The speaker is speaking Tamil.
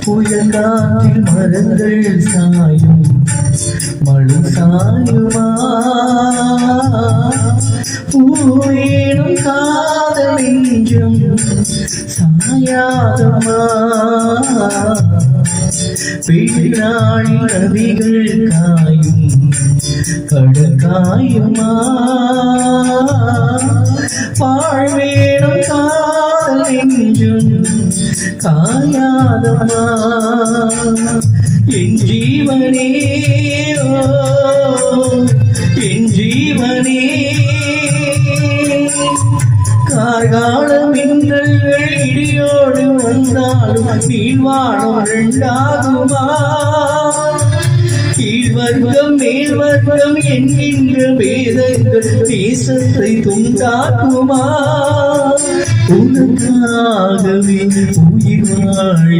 புயல் காற்றில் மரங்கள் சாயும் மழை சாயுமா பூவேணும் காதல் நெஞ்சம் சாயாதமா பெண்ணாளி நதிகள் காயும் கடல் காயுமா வாழ்வேணும் காதல் நெஞ்சம் காயாதமா என் ஜீவனே என் ஜீவனே கார்கால மின்னல்கள் இடியோடு வந்தாலும் நீள்வானம் ரெண்டாகுமா கீழ்வர்க்கம் மேல்வர்க்கம் என்கின்ற வேதங்கள் தேசத்தை துண்டாக்குமா உனக்காகவே உயிர் வாழ்